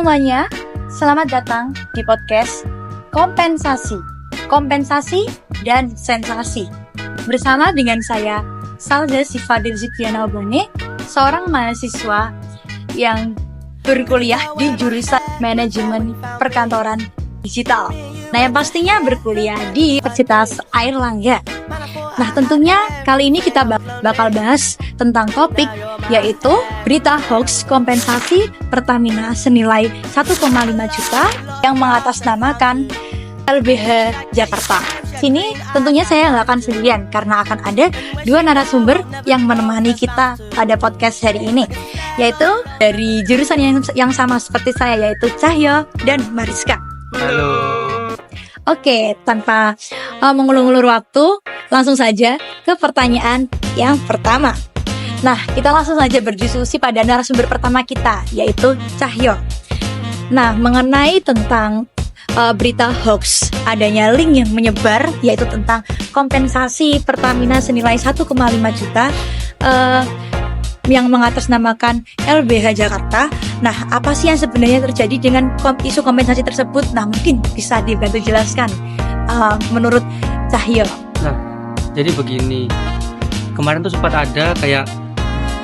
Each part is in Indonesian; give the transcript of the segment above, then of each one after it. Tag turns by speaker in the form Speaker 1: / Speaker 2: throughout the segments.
Speaker 1: semuanya, selamat datang di podcast Kompensasi dan Sensasi. Bersama dengan saya, Salza Sifadir Zikiana Obone, seorang mahasiswa yang berkuliah di jurusan Manajemen Perkantoran Digital. Nah, yang pastinya berkuliah di Universitas Airlangga. Nah, tentunya kali ini kita bakal bahas tentang topik yaitu berita hoax kompensasi Pertamina senilai 1,5 juta yang mengatasnamakan LBH Jakarta. Sini tentunya saya nggak akan sendirian karena akan ada dua narasumber yang menemani kita pada podcast hari ini, yaitu dari jurusan yang sama seperti saya, yaitu Cahyo dan Mariska.
Speaker 2: Halo.
Speaker 1: Oke, tanpa mengulur-ulur waktu, langsung saja ke pertanyaan yang pertama. Nah, kita langsung saja berdiskusi pada narasumber pertama kita, yaitu Cahyo. Nah, mengenai tentang berita hoax, adanya link yang menyebar, yaitu tentang kompensasi Pertamina senilai 1,5 juta yang mengatasnamakan LBH Jakarta. Nah, apa sih yang sebenarnya terjadi dengan isu kompensasi tersebut? Nah, mungkin bisa dibantu jelaskan menurut Cahyo.
Speaker 2: Nah, jadi begini, kemarin tuh sempat ada kayak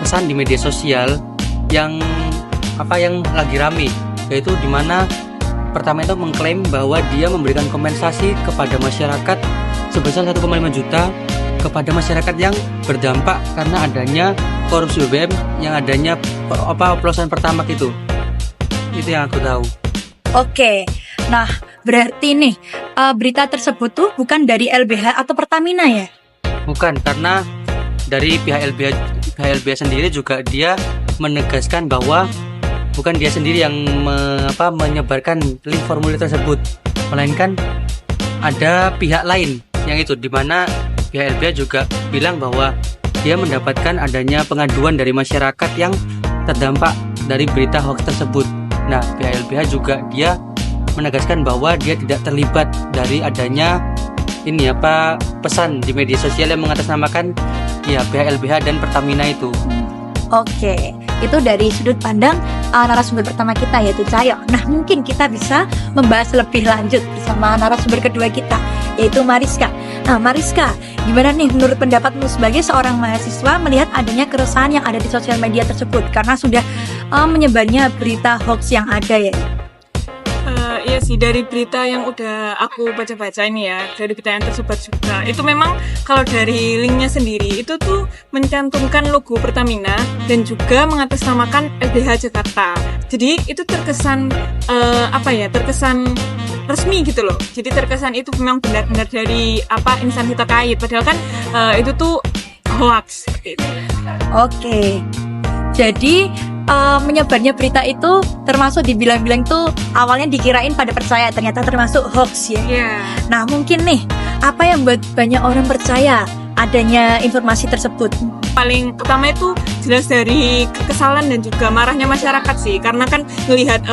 Speaker 2: pesan di media sosial yang lagi rame, yaitu dimana Pertamina itu mengklaim bahwa dia memberikan kompensasi kepada masyarakat sebesar 1,5 juta kepada masyarakat yang berdampak karena adanya korupsi BBM yang adanya oplosan Pertamax itu yang aku tahu.
Speaker 1: Oke, nah berarti nih berita tersebut tuh bukan dari LBH atau Pertamina ya?
Speaker 2: Bukan, karena dari pihak LBH sendiri juga dia menegaskan bahwa bukan dia sendiri yang menyebarkan link formulir tersebut, melainkan ada pihak lain yang itu, dimana pihak LBH juga bilang bahwa dia mendapatkan adanya pengaduan dari masyarakat yang terdampak dari berita hoax tersebut. Nah, pihak LBH juga dia menegaskan bahwa dia tidak terlibat dari adanya pesan di media sosial yang mengatasnamakan pihak LBH dan Pertamina itu.
Speaker 1: Oke, itu dari sudut pandang narasumber pertama kita, yaitu Cahyo. Nah, mungkin kita bisa membahas lebih lanjut bersama narasumber kedua kita, yaitu Mariska. Nah, Mariska, gimana nih menurut pendapatmu sebagai seorang mahasiswa melihat adanya keresahan yang ada di sosial media tersebut karena sudah menyebarnya berita hoax yang ada ya?
Speaker 3: Iya sih, dari berita yang udah aku baca-baca ini ya, dari berita yang tersebar juga, itu memang kalau dari linknya sendiri itu tuh mencantumkan logo Pertamina dan juga mengatasnamakan LBH Jakarta. Jadi itu terkesan terkesan resmi gitu loh. Jadi terkesan itu memang benar-benar dari instansi terkait, padahal kan itu tuh hoax gitu.
Speaker 1: Oke. Jadi menyebarnya berita itu termasuk dibilang-bilang tuh awalnya dikirain pada percaya, ternyata termasuk hoax ya.
Speaker 3: Yeah.
Speaker 1: Nah, mungkin nih apa yang buat banyak orang percaya adanya informasi tersebut?
Speaker 3: Paling utama itu jelas dari kekesalan dan juga marahnya masyarakat sih, karena kan melihat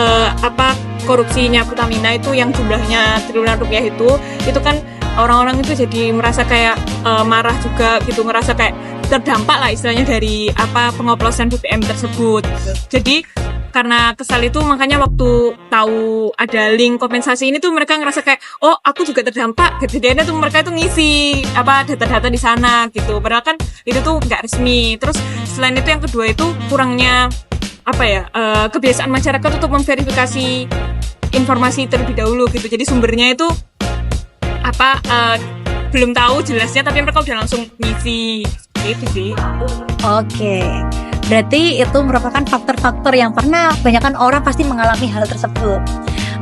Speaker 3: korupsinya Pertamina itu yang jumlahnya triliunan rupiah itu kan orang-orang itu jadi merasa kayak marah juga gitu, merasa kayak terdampak lah istilahnya dari pengoplosan BBM tersebut. Jadi karena kesal itu makanya waktu tahu ada link kompensasi ini tuh mereka ngerasa kayak, oh aku juga terdampak. Jadinya tuh mereka itu ngisi data-data di sana gitu. Padahal kan itu tuh nggak resmi. Terus selain itu yang kedua itu kurangnya kebiasaan masyarakat untuk memverifikasi informasi terlebih dahulu gitu. Jadi sumbernya itu belum tahu jelasnya, tapi mereka udah langsung ngisi gitu sih.
Speaker 1: Oke, berarti itu merupakan faktor-faktor yang pernah kebanyakan orang pasti mengalami hal tersebut.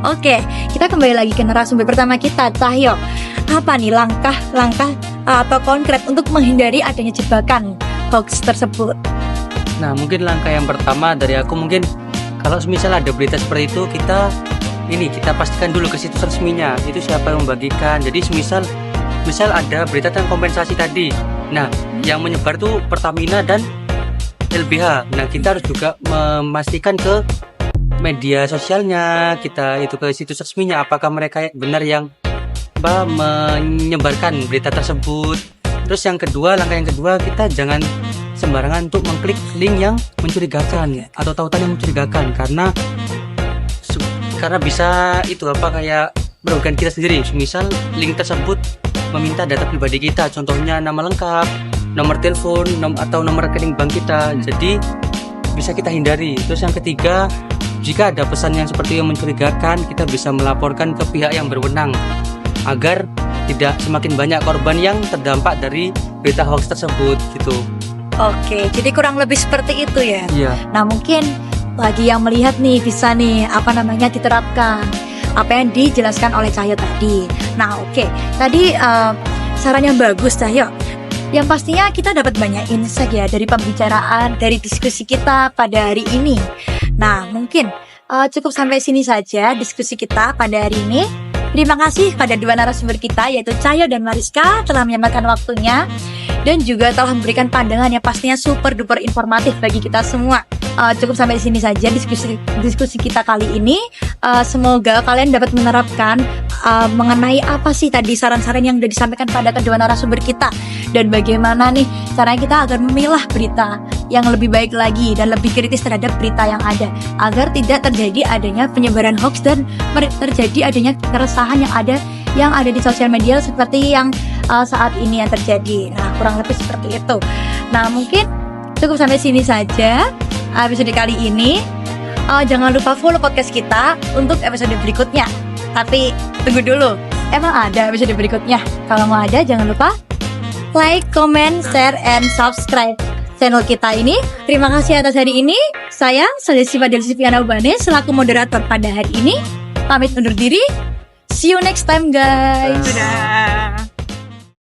Speaker 1: Oke, kita kembali lagi ke narasumber pertama kita, Cahyo. Apa nih langkah-langkah atau konkret untuk menghindari adanya jebakan hoax tersebut?
Speaker 2: Nah, mungkin langkah yang pertama dari aku, mungkin kalau misal ada berita seperti itu, kita pastikan dulu ke situs resminya, itu siapa yang membagikan. Jadi misal ada berita tentang kompensasi tadi, nah yang menyebar tuh Pertamina dan LBH. Nah, kita harus juga memastikan ke media sosialnya, kita itu ke situs resminya, apakah mereka benar yang menyebarkan berita tersebut. Terus langkah yang kedua, kita jangan sembarangan untuk mengklik link yang mencurigakan atau tautan yang mencurigakan, karena karena bisa itu kayak merugikan kita sendiri. Misal link tersebut meminta data pribadi kita, contohnya nama lengkap, nomor telepon, atau nomor rekening bank kita. Jadi bisa kita hindari. Terus yang ketiga, jika ada pesan yang seperti yang mencurigakan, kita bisa melaporkan ke pihak yang berwenang agar tidak semakin banyak korban yang terdampak dari berita hoax tersebut gitu.
Speaker 1: Oke, jadi kurang lebih seperti itu ya.
Speaker 2: Iya.
Speaker 1: Nah, mungkin bagi yang melihat nih bisa nih diterapkan apa yang dijelaskan oleh Cahyo tadi. Nah, oke. Tadi saran yang bagus, Cahyo. Yang pastinya kita dapat banyak insight ya dari pembicaraan, dari diskusi kita pada hari ini. Nah, mungkin cukup sampai sini saja diskusi kita pada hari ini. Terima kasih pada dua narasumber kita yaitu Cahyo dan Mariska telah menyempatkan waktunya dan juga telah memberikan pandangan yang pastinya super duper informatif bagi kita semua. Cukup sampai di sini saja diskusi kita kali ini. Semoga kalian dapat menerapkan mengenai apa sih tadi saran-saran yang sudah disampaikan pada kedua narasumber kita dan bagaimana nih caranya kita agar memilah berita yang lebih baik lagi dan lebih kritis terhadap berita yang ada agar tidak terjadi adanya penyebaran hoax dan terjadi adanya keresahan yang ada di sosial media seperti yang saat ini yang terjadi. Nah, kurang lebih seperti itu. Nah, mungkin cukup sampai sini saja episode kali ini. Jangan lupa follow podcast kita untuk episode berikutnya. Tapi tunggu dulu, emang ada episode berikutnya? Kalau mau ada, jangan lupa like, comment, share, and subscribe channel kita ini. Terima kasih atas hari ini. Saya Siva Delsiviana Ubane selaku moderator pada hari ini. Pamit undur diri. See you next time, guys.
Speaker 3: Sudah.